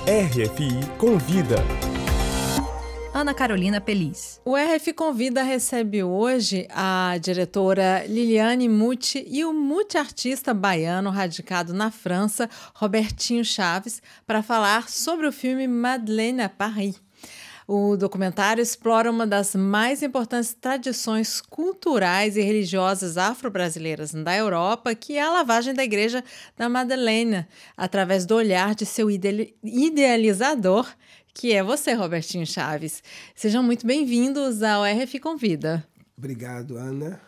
RFI Convida. Ana Carolina Peliz. O RF Convida recebe hoje a diretora Liliane Muti e o multiartista baiano radicado na França, Robertinho Chaves, para falar sobre o filme Madeleine à Paris. O documentário explora uma das mais importantes tradições culturais e religiosas afro-brasileiras da Europa, que é a lavagem da Igreja da Madeleine, através do olhar de seu idealizador, que é você, Robertinho Chaves. Sejam muito bem-vindos ao RF Convida. Obrigado, Ana.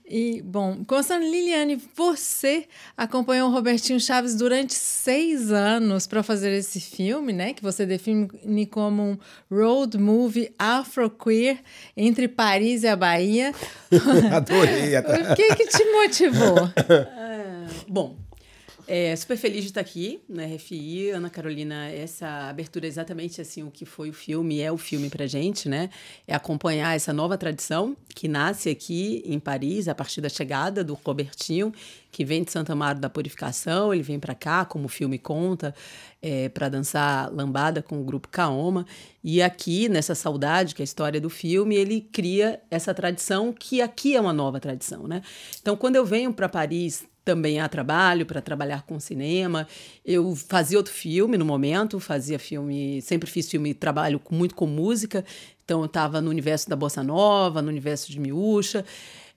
E, bom, começando, Liliane, você acompanhou o Robertinho Chaves durante 6 anos para fazer esse filme, né? Que você define como um road movie afro-queer entre Paris e a Bahia. Adorei. O que te motivou? Bom, super feliz de estar aqui na RFI. Ana Carolina, essa abertura é exatamente assim o que foi o filme, é o filme pra gente, né? É acompanhar essa nova tradição que nasce aqui em Paris a partir da chegada do Robertinho, que vem de Santo Amaro da Purificação. Ele vem para cá, como o filme conta, para dançar lambada com o grupo Kaoma. E aqui, nessa saudade, que é a história do filme, ele cria essa tradição que aqui é uma nova tradição, né? Então, quando eu venho para Paris também a trabalho, para trabalhar com cinema. Eu fazia outro filme no momento, sempre fiz filme, trabalho muito com música, então eu estava no universo da Bossa Nova, no universo de Miúcha,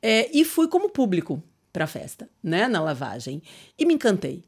e fui como público para a festa, né, na lavagem, e me encantei.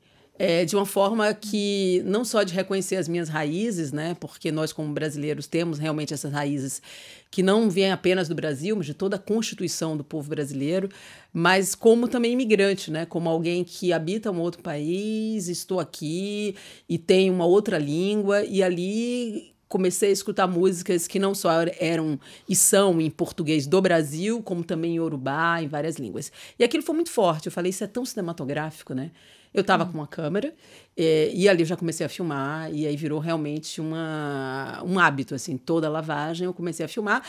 De uma forma que não só de reconhecer as minhas raízes, né, porque nós como brasileiros temos realmente essas raízes que não vêm apenas do Brasil, mas de toda a constituição do povo brasileiro, mas como também imigrante, né, como alguém que habita um outro país, estou aqui e tem uma outra língua, e ali comecei a escutar músicas que não só eram e são em português do Brasil, como também em Iorubá, em várias línguas. E aquilo foi muito forte. Eu falei, isso é tão cinematográfico, né? Eu estava com uma câmera e ali eu já comecei a filmar, e aí virou realmente um hábito, assim, toda a lavagem eu comecei a filmar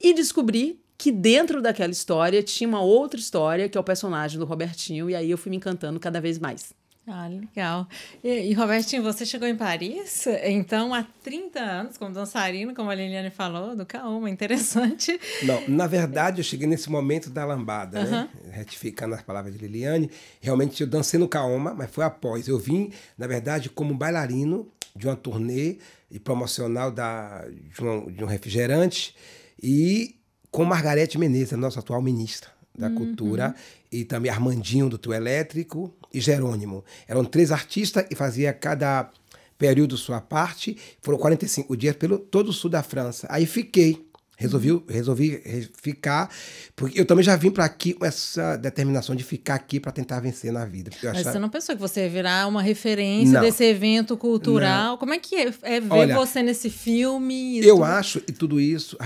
e descobri que dentro daquela história tinha uma outra história, que é o personagem do Robertinho, e aí eu fui me encantando cada vez mais. Ah, legal. E Robertinho, você chegou em Paris, então, há 30 anos, como dançarino, como a Liliane falou, do Kaoma, interessante. Não, na verdade, eu cheguei nesse momento da lambada, né? Retificando as palavras de Liliane. Realmente, eu dancei no Kaoma, mas foi após. Eu vim, na verdade, como bailarino de uma turnê promocional de um refrigerante, e com Margarete Menezes, a nossa atual ministra da Cultura, e também Armandinho, do Trio Elétrico, e Jerônimo. Eram 3 artistas e fazia cada período sua parte. Foram 45 dias pelo todo o sul da França. Aí fiquei. Resolvi ficar, porque eu também já vim para aqui com essa determinação de ficar aqui para tentar vencer na vida. Mas você não pensou que você ia virar uma referência desse evento cultural? Não. Como é que é ver você nesse filme? Eu acho, e tudo isso,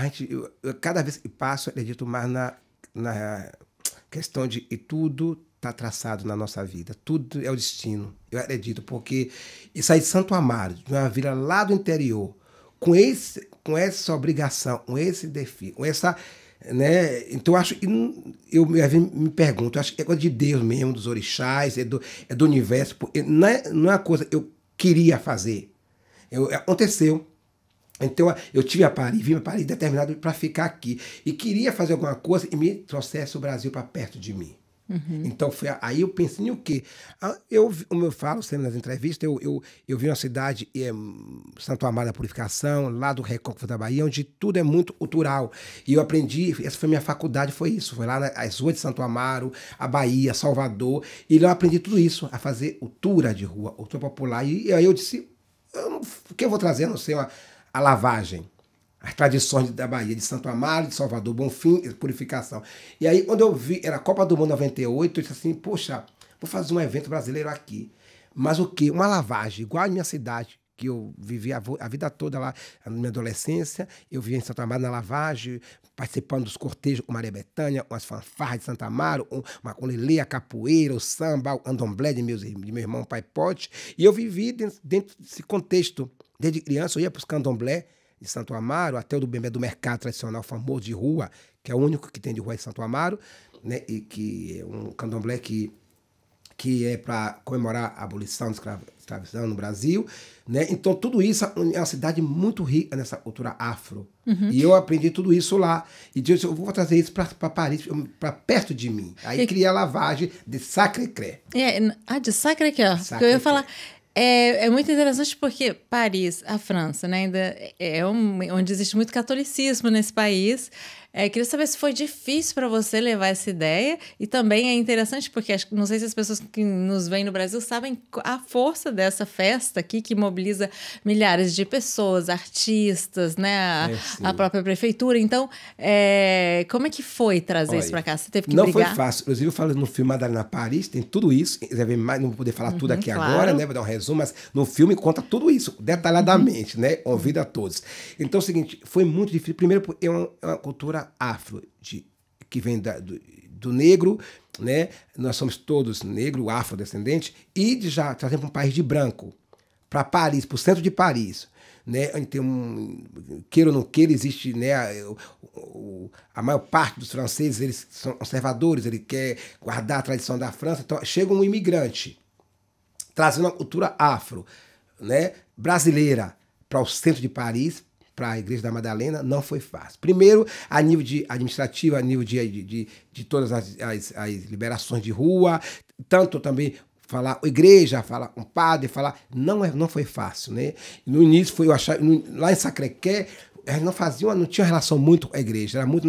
eu cada vez que passo, eu acredito mais na questão de e tudo está traçado na nossa vida. Tudo é o destino. Eu acredito, porque sair de Santo Amaro, de uma vila lá do interior, com essa obrigação, com esse desafio, com essa, né? Então eu acho, eu me pergunto, eu acho que é coisa de Deus mesmo, dos orixás, é do universo, porque não é uma coisa que eu queria fazer. Aconteceu. Então eu vim a Paris determinado para ficar aqui, e queria fazer alguma coisa e me trouxesse o Brasil para perto de mim. Então aí eu pensei em o quê? Como eu falo sempre nas entrevistas, eu vi uma cidade, Santo Amaro da Purificação, lá do Recôncavo da Bahia, onde tudo é muito cultural. E eu aprendi, essa foi minha faculdade, foi lá nas ruas de Santo Amaro, a Bahia, Salvador, e lá eu aprendi tudo isso, a fazer cultura de rua, cultura popular. E aí eu disse, o que eu vou trazer? Eu não sei, a lavagem. As tradições da Bahia, de Santo Amaro, de Salvador, Bonfim, Purificação. E aí, quando eu vi, era a Copa do Mundo 98, eu disse assim, poxa, vou fazer um evento brasileiro aqui. Mas o quê? Uma lavagem, igual a minha cidade, que eu vivi a vida toda lá, na minha adolescência. Eu vivia em Santo Amaro na lavagem, participando dos cortejos com Maria Bethânia, com as fanfarras de Santo Amaro, uma ukulele, a capoeira, o samba, o candomblé de meu irmão Pai Pote. E eu vivi dentro desse contexto. Desde criança, eu ia para os candomblé de Santo Amaro, até o do Bembé do Mercado tradicional famoso de rua, que é o único que tem de rua em Santo Amaro, né? E que é um candomblé que que é para comemorar a abolição da escravidão no Brasil, né? Então, tudo isso é uma cidade muito rica nessa cultura afro. E eu aprendi tudo isso lá. E disse, eu vou trazer isso para Paris, para perto de mim. Aí criei a lavagem de Sacré-Cœur. De Sacré-Cœur. Eu ia falar... É muito interessante porque Paris, a França, né, ainda onde existe muito catolicismo nesse país. Queria saber se foi difícil para você levar essa ideia, e também é interessante porque não sei se as pessoas que nos veem no Brasil sabem a força dessa festa aqui, que mobiliza milhares de pessoas, artistas, né, a própria prefeitura. Então, como é que foi trazer isso para cá? Você teve que brigar? Não foi fácil. Inclusive, eu falo no filme Madalena Paris, tem tudo isso. Não vou poder falar tudo aqui agora, né? Vou dar um resumo, mas no filme conta tudo isso, detalhadamente, né? Convido a todos. Então, é o seguinte, foi muito difícil. Primeiro, é uma cultura afro, que vem do negro, né? Nós somos todos negro, afrodescendente, e já trazemos para um país de branco, para Paris, para o centro de Paris, né? Tem queira ou não queira, existe, né? A maior parte dos franceses, eles são conservadores, ele quer guardar a tradição da França. Então chega um imigrante trazendo uma cultura afro, né? Brasileira, para o centro de Paris, para a Igreja da Madalena, não foi fácil. Primeiro, a nível administrativo, a nível de todas as liberações de rua, tanto também falar igreja, falar um padre, não foi fácil, né? No início foi, lá em Sacré-Cœur, não tinha relação muito com a igreja, era muito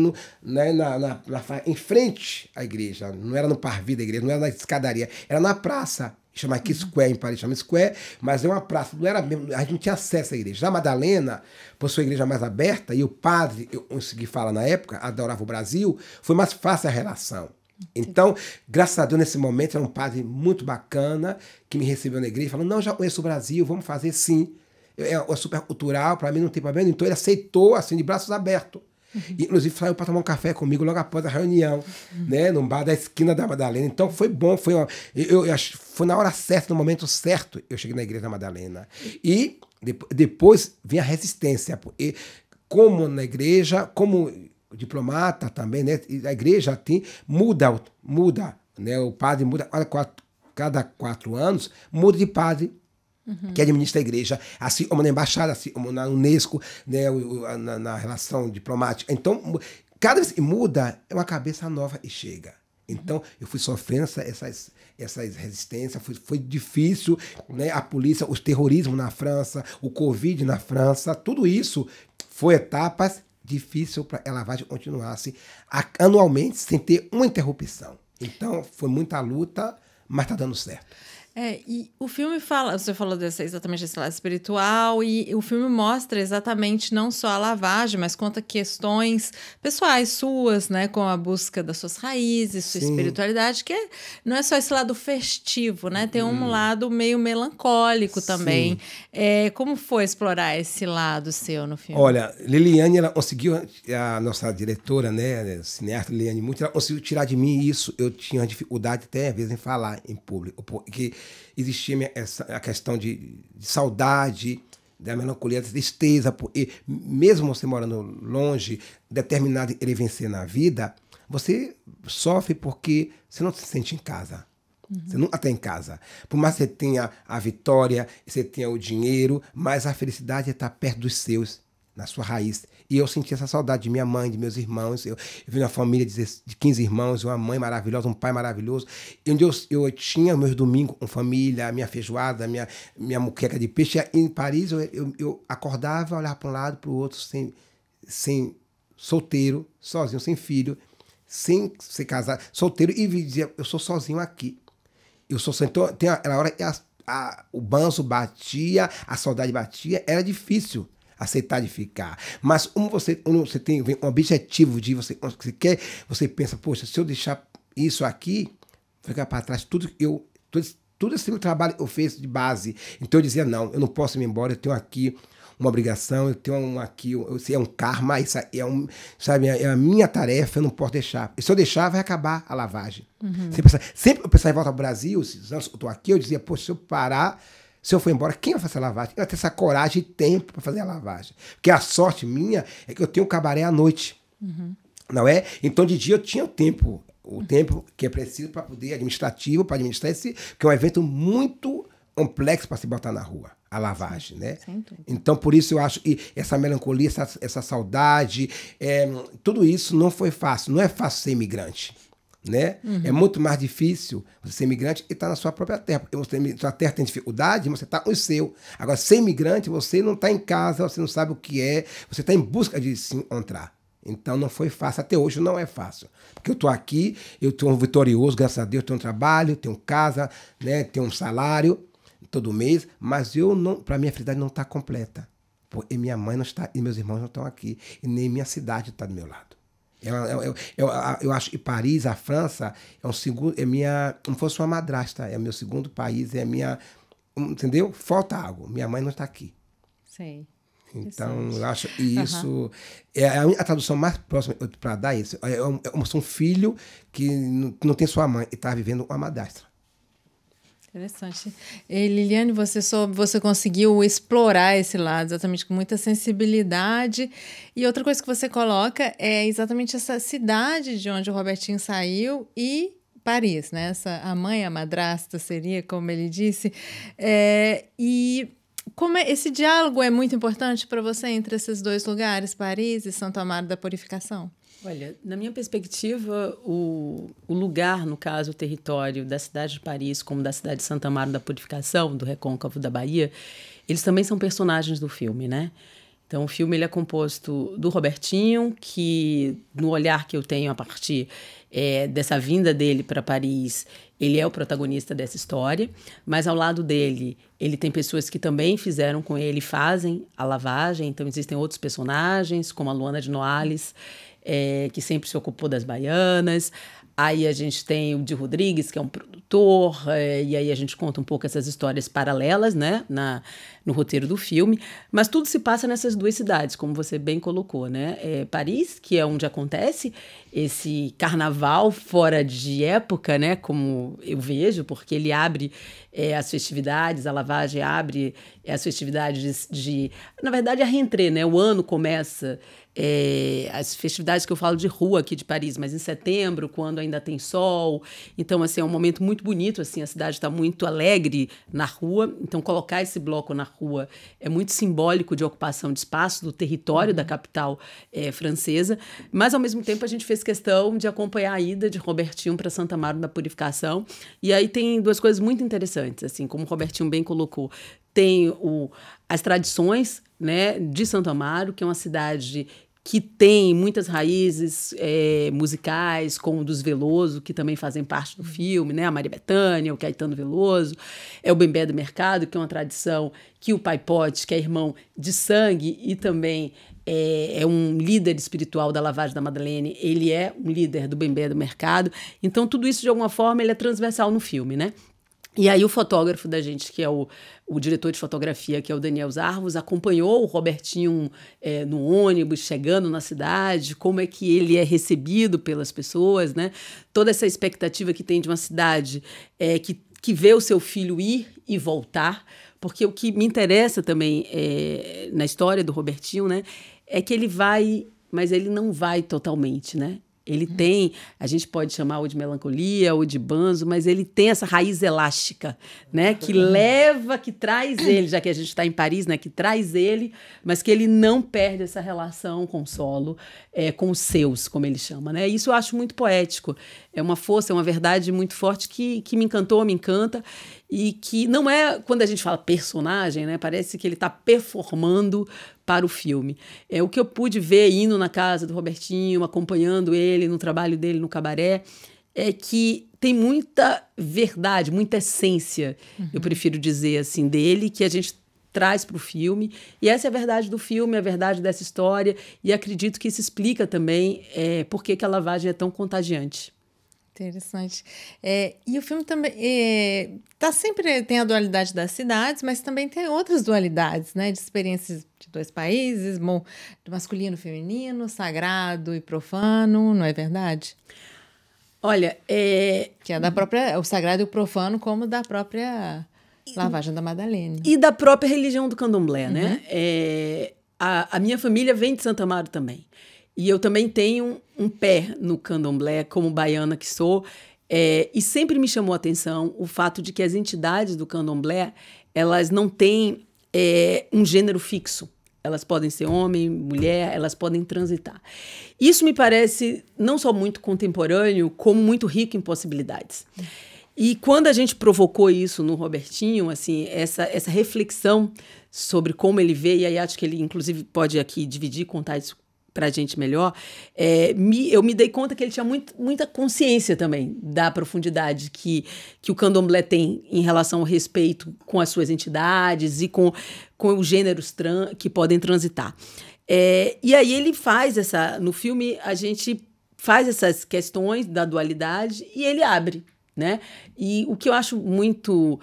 em frente à igreja, não era no parvis da igreja, não era na escadaria, era na praça. Chama aqui Square, em Paris chama Square, mas é uma praça, não era mesmo, a gente não tinha acesso à igreja. Já Madalena, por sua igreja mais aberta, e o padre, eu consegui falar na época, adorava o Brasil, foi mais fácil a relação. Então, graças a Deus, nesse momento, era um padre muito bacana, que me recebeu na igreja, falou, não, já conheço o Brasil, vamos fazer sim. É super cultural, para mim não tem problema. Então ele aceitou, assim, de braços abertos. Inclusive saiu para tomar um café comigo logo após a reunião, né, num bar da esquina da Madalena. Então foi bom, foi na hora certa, no momento certo, eu cheguei na Igreja da Madalena. E depois vem a resistência, porque como na igreja, como diplomata também, né, a igreja muda, né, o padre muda cada 4 anos, muda de padre. Que administra a igreja, assim como na embaixada, assim como na Unesco, né, na relação diplomática. Então, cada vez que muda, é uma cabeça nova e chega. Então, eu fui sofrendo essas resistências, foi difícil, né, a polícia, o terrorismo na França, o Covid na França, tudo isso foi etapas difíceis para a lavagem continuasse anualmente, sem ter uma interrupção. Então, foi muita luta, mas está dando certo. E o filme fala, você falou exatamente desse lado espiritual, e o filme mostra exatamente não só a lavagem, mas conta questões pessoais suas, né, com a busca das suas raízes, sua espiritualidade, que não é só esse lado festivo, né, tem um lado meio melancólico também. Como foi explorar esse lado seu no filme? Olha, Liliane, ela conseguiu, a nossa diretora, né, cineasta Liliane Muti, ela conseguiu tirar de mim isso. Eu tinha dificuldade até às vezes em falar em público, porque existia a questão de saudade, da melancolia, da tristeza, porque mesmo você morando longe, determinado a ele vencer na vida, você sofre porque você não se sente em casa. Você nunca está em casa. Por mais que você tenha a vitória, você tenha o dinheiro, mas a felicidade é estar perto dos seus, na sua raiz. E eu senti essa saudade de minha mãe, de meus irmãos. Eu vi uma família de 15 irmãos, uma mãe maravilhosa, um pai maravilhoso. E onde eu tinha meus domingos com família, a minha feijoada, minha muqueca de peixe. E em Paris, eu acordava, olhava para um lado, para o outro, sem solteiro, sozinho, sem filho, sem ser casado, solteiro, e dizia, eu sou sozinho aqui. Eu sou sozinho. Então, tem a hora que o banzo batia, a saudade batia, era difícil aceitar de ficar. Mas como você tem um objetivo de você quer, você pensa, poxa, se eu deixar isso aqui, ficar para trás, todo esse trabalho eu fiz de base. Então eu dizia, não, eu não posso ir embora, eu tenho aqui uma obrigação, eu tenho aqui, é um karma, isso é a minha tarefa, eu não posso deixar. E se eu deixar, vai acabar a lavagem. Sempre eu pensava em volta ao Brasil, esses anos que eu estou aqui, eu dizia, poxa, se eu parar, se eu for embora, quem vai fazer a lavagem? Quem vai ter essa coragem e tempo para fazer a lavagem? Porque a sorte minha é que eu tenho um cabaré à noite. Não é? Então, de dia eu tinha tempo. o tempo que é preciso para poder administrativo, para administrar esse, que é um evento muito complexo para se botar na rua, a lavagem, né? Então, por isso eu acho que essa melancolia, essa saudade, tudo isso não foi fácil. Não é fácil ser imigrante, né? É muito mais difícil você ser imigrante e estar na sua própria terra. Porque sua terra tem dificuldade, você está com o seu. Agora, ser imigrante, você não está em casa, você não sabe o que é, você está em busca de se encontrar. Então não foi fácil, até hoje não é fácil. Porque eu estou aqui, eu estou vitorioso, graças a Deus, tenho um trabalho, tenho casa, né, tenho um salário todo mês, mas eu não, para mim a felicidade não está completa. E minha mãe não está, e meus irmãos não estão aqui, e nem minha cidade está do meu lado. Eu acho que Paris, a França, é um segundo, como fosse uma madrasta, é meu segundo país, é minha, entendeu? Falta algo, minha mãe não está aqui. Sei. Então, eu acho que isso é a tradução mais próxima para dar isso. É um filho que não tem sua mãe e está vivendo uma madrasta. Interessante. E, Liliane, você conseguiu explorar esse lado exatamente com muita sensibilidade. E outra coisa que você coloca é exatamente essa cidade de onde o Robertinho saiu e Paris, né? A mãe, a madrasta seria, como ele disse. E como esse diálogo é muito importante para você entre esses dois lugares, Paris e Santo Amaro da Purificação? Olha, na minha perspectiva, o lugar, no caso, o território da cidade de Paris, como da cidade de Santo Amaro da Purificação, do Recôncavo da Bahia, eles também são personagens do filme, né? Então, o filme ele é composto do Robertinho, que, no olhar que eu tenho a partir dessa vinda dele para Paris, ele é o protagonista dessa história, mas ao lado dele, ele tem pessoas que também fizeram com ele, fazem a lavagem, então existem outros personagens, como a Luana de Noales, que sempre se ocupou das baianas. Aí a gente tem o Di Rodrigues, que é um produtor, e aí a gente conta um pouco essas histórias paralelas, né, no roteiro do filme. Mas tudo se passa nessas duas cidades, como você bem colocou, né? Paris, que é onde acontece esse carnaval fora de época, né, como eu vejo, porque ele abre as festividades, a lavagem abre as festividades na verdade, a rentrée, né? O ano começa... as festividades que eu falo de rua aqui de Paris, mas em setembro, quando ainda tem sol. Então, assim, é um momento muito bonito, assim, a cidade está muito alegre na rua. Então, colocar esse bloco na rua é muito simbólico de ocupação de espaço do território da capital francesa. Mas, ao mesmo tempo, a gente fez questão de acompanhar a ida de Robertinho para Santo Amaro da Purificação. E aí tem duas coisas muito interessantes, assim, como o Robertinho bem colocou. Tem as tradições, né, de Santo Amaro, que é uma cidade que tem muitas raízes musicais, como o dos Veloso, que também fazem parte do filme, né? A Maria Bethânia, o Caetano Veloso, o Bembé do Mercado, que é uma tradição que o Pai Pote, que é irmão de sangue e também é um líder espiritual da Lavagem da Madeleine, ele é um líder do Bembé do Mercado. Então, tudo isso, de alguma forma, ele é transversal no filme, né? E aí o fotógrafo da gente, que é o diretor de fotografia, que é o Daniel Zarvos, acompanhou o Robertinho no ônibus, chegando na cidade, como é que ele é recebido pelas pessoas, né? Toda essa expectativa que tem de uma cidade que vê o seu filho ir e voltar, porque o que me interessa também na história do Robertinho, né, é que ele vai, mas ele não vai totalmente, né? Ele tem, a gente pode chamar ou de melancolia ou de banzo, mas ele tem essa raiz elástica, né? Que leva, que traz ele, já que a gente está em Paris, né? Que traz ele, mas que ele não perde essa relação com o solo, com os seus, como ele chama, né? Isso eu acho muito poético. É uma força, é uma verdade muito forte que me encantou, me encanta. E que não é, quando a gente fala personagem, né? Parece que ele está performando para o filme. O que eu pude ver indo na casa do Robertinho, acompanhando ele no trabalho dele no cabaré, é que tem muita verdade, muita essência, eu prefiro dizer assim, dele, que a gente traz para o filme. E essa é a verdade do filme, a verdade dessa história, e acredito que isso explica também por que a lavagem é tão contagiante. Interessante. E o filme também sempre tem a dualidade das cidades, mas também tem outras dualidades, né? De experiências de dois países, do masculino e feminino, sagrado e profano, não é verdade? Olha, que é da própria, o sagrado e o profano, como da própria Lavagem da Madeleine. E da própria religião do candomblé, né? A minha família vem de Santo Amaro também. E eu também tenho um pé no candomblé, como baiana que sou, e sempre me chamou a atenção o fato de que as entidades do candomblé, elas não têm um gênero fixo. Elas podem ser homem, mulher, elas podem transitar. Isso me parece não só muito contemporâneo, como muito rico em possibilidades. E quando a gente provocou isso no Robertinho, assim, essa reflexão sobre como ele vê, e aí acho que ele, inclusive, pode aqui dividir, contar isso para a gente melhor, eu me dei conta que ele tinha muita consciência também da profundidade que o candomblé tem em relação ao respeito com as suas entidades e com os gêneros que podem transitar. E aí ele faz no filme a gente faz essas questões da dualidade e ele abre, né? E o que eu acho muito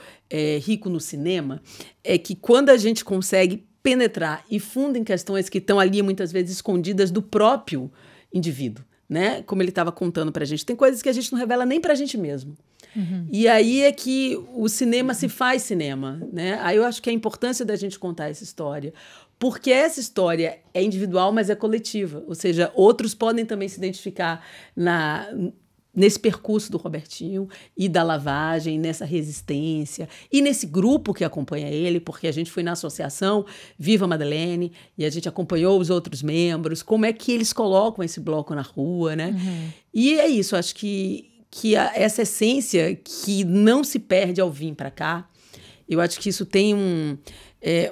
rico no cinema é que quando a gente consegue penetrar e funda em questões que estão ali muitas vezes escondidas do próprio indivíduo, né? Como ele estava contando para a gente. Tem coisas que a gente não revela nem para a gente mesmo. Uhum. E aí é que o cinema se faz cinema, né? Aí eu acho que a importância da gente contar essa história, porque essa história é individual, mas é coletiva. Ou seja, outros podem também se identificar nesse percurso do Robertinho e da lavagem, nessa resistência e nesse grupo que acompanha ele, porque a gente foi na associação Viva Madeleine e a gente acompanhou os outros membros, como é que eles colocam esse bloco na rua, né? Uhum. E é isso, acho que essa essência que não se perde ao vir para cá, eu acho que isso tem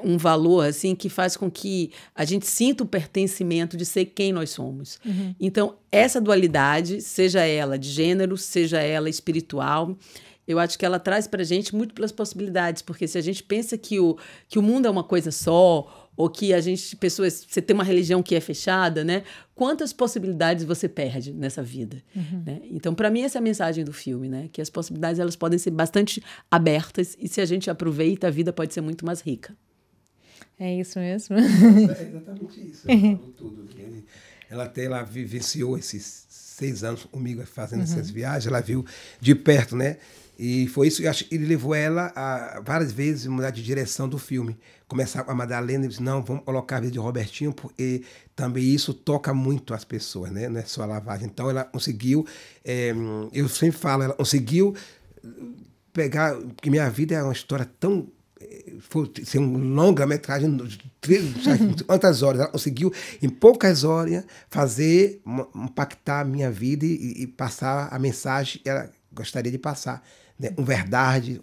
um valor assim, que faz com que a gente sinta o pertencimento de ser quem nós somos. Uhum. Então, essa dualidade, seja ela de gênero, seja ela espiritual, eu acho que ela traz para a gente múltiplas possibilidades, porque se a gente pensa que o mundo é uma coisa só, ou que você tem uma religião que é fechada, né? Quantas possibilidades você perde nessa vida? Uhum. Né? Então, para mim, essa é a mensagem do filme, né? Que as possibilidades elas podem ser bastante abertas e se a gente aproveita, a vida pode ser muito mais rica. É isso mesmo? É exatamente isso. Ela falou tudo. Ela vivenciou esses 6 anos comigo fazendo essas viagens, ela viu de perto, né? E foi isso, eu acho que ele levou ela a várias vezes mudar de direção do filme. Começar com a Madalena e disse, não, vamos colocar a vida de Robertinho, porque também isso toca muito as pessoas, né? Não é só a lavagem. Então ela conseguiu, eu sempre falo, ela conseguiu pegar, porque minha vida é uma história tão... Foi ser uma longa-metragem, quantas horas, ela conseguiu, em poucas horas, impactar a minha vida e passar a mensagem que ela gostaria de passar. Né? Com verdade,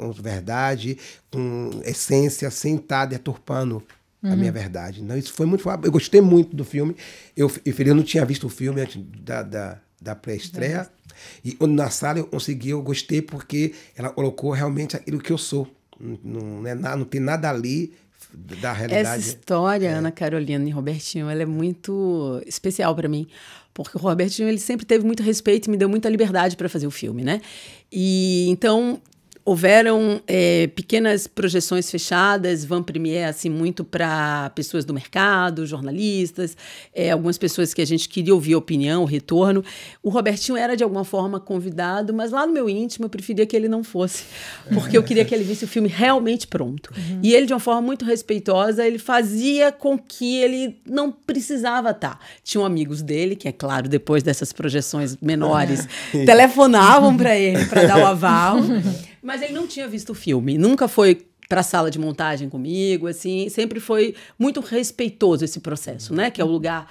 com essência, sem estar deturpando a minha verdade. Então, isso foi muito... Eu gostei muito do filme. Eu não tinha visto o filme antes da pré-estreia. E na sala eu gostei porque ela colocou realmente aquilo que eu sou. Não tem nada ali da realidade. Essa história, Ana Carolina e Robertinho, ela é muito especial para mim, porque o Robertinho ele sempre teve muito respeito e me deu muita liberdade para fazer o filme, né? E então houveram pequenas projeções fechadas, van premiere, assim, muito para pessoas do mercado, jornalistas, algumas pessoas que a gente queria ouvir a opinião, o retorno. O Robertinho era, de alguma forma, convidado, mas lá no meu íntimo eu preferia que ele não fosse, porque eu queria que ele visse o filme realmente pronto. Uhum. E ele, de uma forma muito respeitosa, ele fazia com que ele não precisava estar. Tinham amigos dele, que, é claro, depois dessas projeções menores, telefonavam para ele para dar o aval. Mas ele não tinha visto o filme, nunca foi para a sala de montagem comigo, assim, sempre foi muito respeitoso esse processo, né? Que é o lugar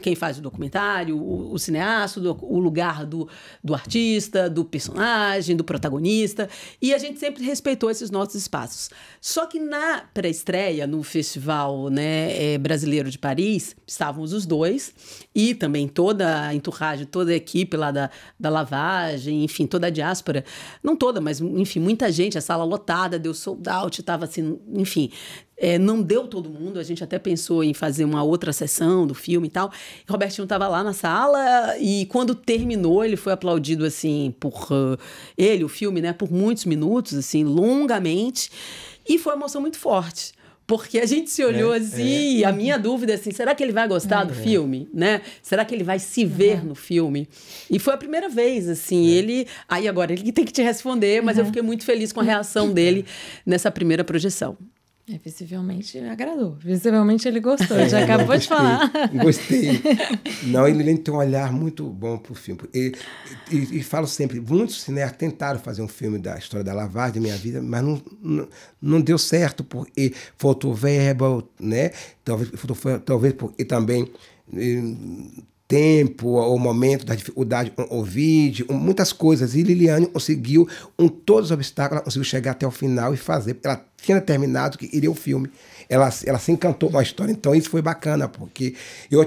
quem faz o documentário, o cineasta, o lugar do artista, do personagem, do protagonista, e a gente sempre respeitou esses nossos espaços. Só que na pré-estreia, no Festival, né, Brasileiro de Paris, estávamos os dois, e também toda a entourage, toda a equipe lá da lavagem, enfim, toda a diáspora, não toda, mas enfim, muita gente, a sala lotada, deu sold out, estava assim, enfim, não deu todo mundo, a gente até pensou em fazer uma outra sessão do filme e tal. E Robertinho estava lá na sala e quando terminou, ele foi aplaudido assim por o filme, né, por muitos minutos, assim, longamente, e foi uma emoção muito forte. Porque a gente se olhou assim, e a minha dúvida assim, será que ele vai gostar do filme, né? Será que ele vai se ver no filme? E foi a primeira vez, assim, aí agora ele tem que te responder, mas eu fiquei muito feliz com a reação dele nessa primeira projeção. Visivelmente agradou. Visivelmente ele gostou. Ele já acabou de falar. Gostei. Não, ele tem um olhar muito bom para o filme. E falo sempre, muitos cineastas tentaram fazer um filme da história da lavagem, da minha vida, mas não deu certo, porque faltou verba, né? Talvez porque também tempo, ou momento da dificuldade, o vídeo, muitas coisas. E Liliane conseguiu, todos os obstáculos, ela conseguiu chegar até o final e fazer. Ela tinha determinado que iria o filme. Ela se encantou com a história. Então isso foi bacana, porque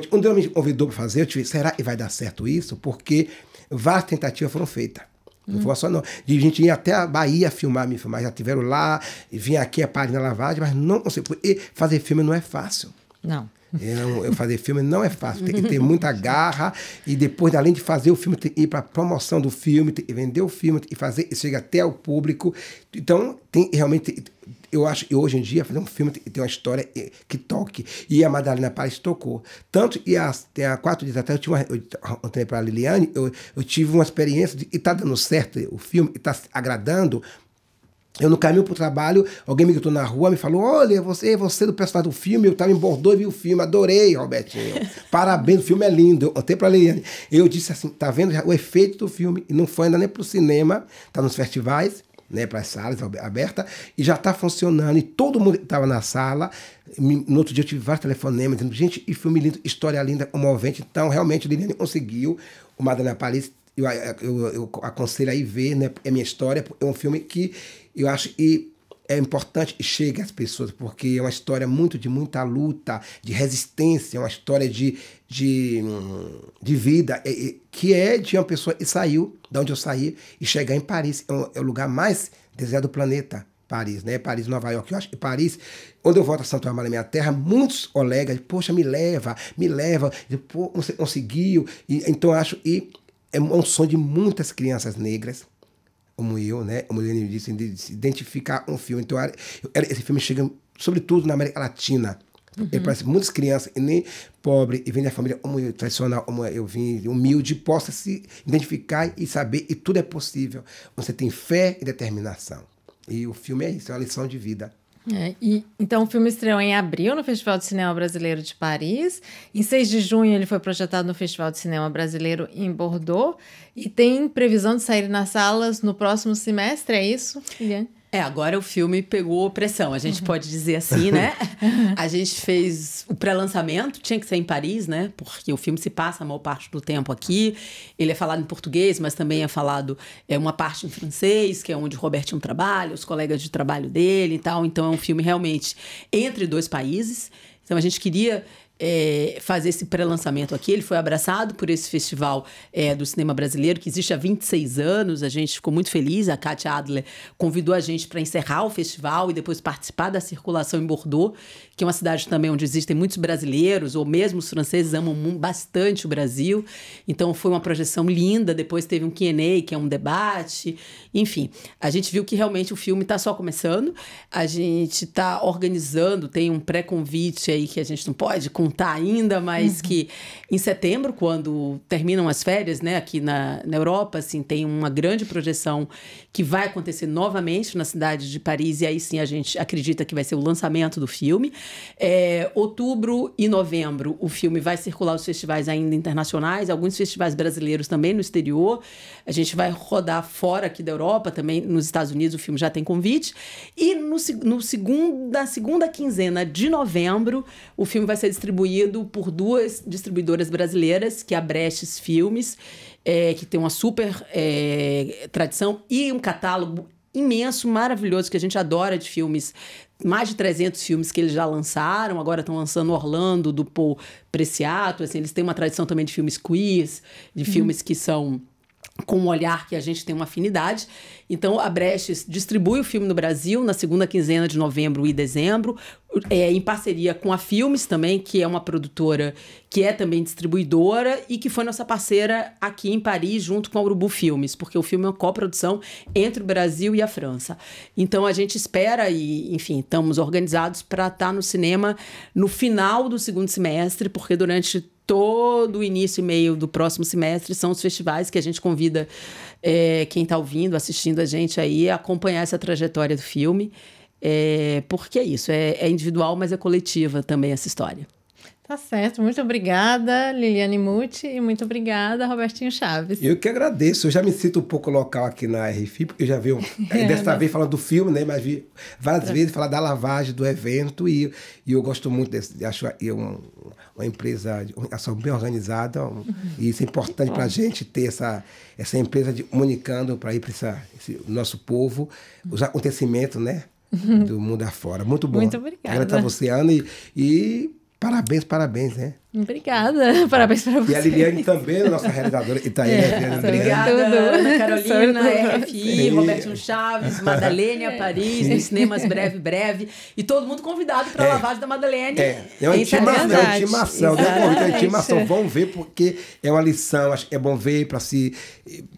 quando ela me convidou para fazer, eu tive, será que vai dar certo isso? Porque várias tentativas foram feitas. Não foi só não. De gente ir até a Bahia me filmar. Já tiveram lá, e vinha aqui a Paris na lavagem, mas não consigo. Porque fazer filme não é fácil. Não. Eu fazer filme não é fácil, tem que ter muita garra, e depois, além de fazer o filme, tem que ir para a promoção do filme, tem que vender o filme, tem que fazer, e chega até o público. Então, tem realmente, eu acho que hoje em dia, fazer um filme tem que ter uma história que toque. E a Madalena Paris tocou. Tanto, tem há 4 dias atrás, eu tenho para a Liliane, eu tive uma experiência de, e está dando certo o filme, e está agradando. Eu, no caminho para o trabalho, alguém me gritou na rua, me falou, olha, você do personagem do filme, eu estava em Bordeaux e vi o filme, adorei, Robertinho. Parabéns, o filme é lindo. Eu contei para a Liliane. Eu disse assim, tá vendo o efeito do filme? E não foi ainda nem para o cinema, está nos festivais, né, para as salas abertas, e já está funcionando. E todo mundo que estava na sala, no outro dia eu tive vários telefonemas, dizendo, gente, e filme lindo, história linda, comovente. Então, realmente, a Liliane conseguiu, o Madalena Paris, eu aconselho aí ver, né, é minha história, é um filme que eu acho que é importante e chega às pessoas, porque é uma história de muita luta, de resistência, é uma história de vida, que é de uma pessoa que saiu, de onde eu saí, e chegar em Paris, é o lugar mais desejado do planeta, Paris, né? Paris, Nova York. Eu acho que Paris, quando eu volto a Santo Amaro, minha terra, muitos colegas, poxa, me leva, pô, você conseguiu, então eu acho que é um sonho de muitas crianças negras, como eu, né? Como ele disse, de se identificar um filme. Então, esse filme chega, sobretudo, na América Latina. Ele parece que muitas crianças, e nem pobre, e vem da família tradicional, como eu vim, humilde, possa se identificar e saber, e tudo é possível. Você tem fé e determinação. E o filme é isso, é uma lição de vida. Então o filme estreou em abril no Festival de Cinema Brasileiro de Paris. Em 6 de junho ele foi projetado no Festival de Cinema Brasileiro em Bordeaux e tem previsão de sair nas salas no próximo semestre, é isso, Liliane? Agora o filme pegou pressão, a gente pode dizer assim, né? A gente fez o pré-lançamento, tinha que ser em Paris, né? Porque o filme se passa a maior parte do tempo aqui. Ele é falado em português, mas também é falado uma parte em francês, que é onde o Robertinho trabalha, os colegas de trabalho dele e tal. Então é um filme realmente entre 2 países. Então a gente queria fazer esse pré-lançamento aqui. Ele foi abraçado por esse festival do cinema brasileiro, que existe há 26 anos. A gente ficou muito feliz. A Kátia Adler convidou a gente para encerrar o festival e depois participar da circulação em Bordeaux, que é uma cidade também onde existem muitos brasileiros, ou mesmo os franceses amam bastante o Brasil. Então foi uma projeção linda. Depois teve um Q&A, que é um debate. Enfim, a gente viu que realmente o filme está só começando. A gente está organizando, tem um pré-convite aí que a gente não pode contar ainda, mas que em setembro, quando terminam as férias, né, aqui na Europa, assim, tem uma grande projeção que vai acontecer novamente na cidade de Paris, e aí sim a gente acredita que vai ser o lançamento do filme. Outubro e novembro o filme vai circular os festivais ainda internacionais, alguns festivais brasileiros também no exterior. A gente vai rodar fora aqui da Europa, também nos Estados Unidos o filme já tem convite. E na segunda quinzena de novembro o filme vai ser distribuído por 2 distribuidoras brasileiras, que é a Brecht Filmes, que tem uma super tradição e um catálogo imenso, maravilhoso, que a gente adora de filmes. Mais de 300 filmes que eles já lançaram, agora estão lançando Orlando, do Paul Preciato. Assim, eles têm uma tradição também de filmes queers, de filmes que são com um olhar que a gente tem uma afinidade. Então, a Brecht distribui o filme no Brasil na segunda quinzena de novembro e dezembro, em parceria com a Filmes também, que é uma produtora que é também distribuidora e que foi nossa parceira aqui em Paris, junto com a Urubu Filmes, porque o filme é uma coprodução entre o Brasil e a França. Então, a gente espera e, enfim, estamos organizados para estar no cinema no final do segundo semestre, porque durante todo o início e meio do próximo semestre são os festivais que a gente convida quem está ouvindo, assistindo a gente aí, a acompanhar essa trajetória do filme. Porque é isso, é individual, mas é coletiva também essa história. Tá certo, muito obrigada, Liliane Muti, e muito obrigada, Robertinho Chaves. Eu que agradeço, eu já me sinto um pouco local aqui na RFI, porque eu já vi, dessa vez falando do filme, né, mas vi várias vezes falar da lavagem, do evento, e eu gosto muito desse, acho uma empresa, uma ação bem organizada, e isso é importante para a gente ter essa empresa comunicando para ir para esse nosso povo, os acontecimentos, né, do mundo afora. Muito bom. Muito obrigada. Agradeço a você, Ana, e parabéns, né? Obrigada, parabéns para você. E a Liliane também, nossa realizadora Itaí. Obrigada, Ana Carolina, RFI, Robertinho Chaves, Madalene Paris, nos cinemas breve. E todo mundo convidado para a lavagem da Madalene. É uma intimação, vão ver porque é uma lição, acho que é bom ver para se...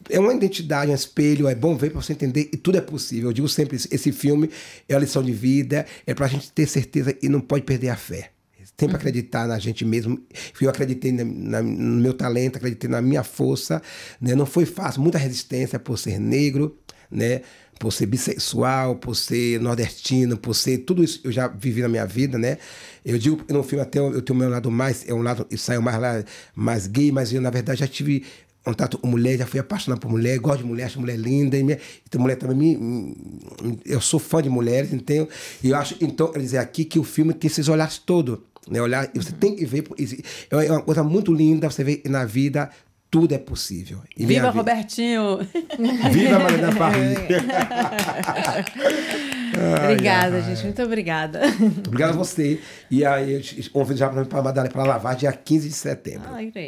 É uma identidade, um espelho, é bom ver para você entender e tudo é possível. Eu digo sempre, esse filme é uma lição de vida, é para a gente ter certeza e não pode perder a fé. Sempre acreditar na gente mesmo. Eu acreditei no meu talento, acreditei na minha força, né? Não foi fácil, muita resistência por ser negro, né? Por ser bissexual, por ser nordestino, por ser... Tudo isso eu já vivi na minha vida, né? Eu digo no filme até eu tenho o meu lado mais... eu saio mais gay, mas eu, na verdade, já tive contato com mulher, já fui apaixonado por mulher, gosto de mulher, acho mulher linda, então mulher também eu sou fã de mulheres, entendeu? E eu acho, então, quer dizer aqui que o filme tem esses olhares todos, né? Olhar, você tem que ver, é uma coisa muito linda, você vê na vida tudo é possível. E viva Robertinho! Viva Madalene Paris! Obrigada, gente, muito obrigada. Obrigado a você. E aí, eu convido já para a Madalene para lavar dia 15 de setembro. Ai, great.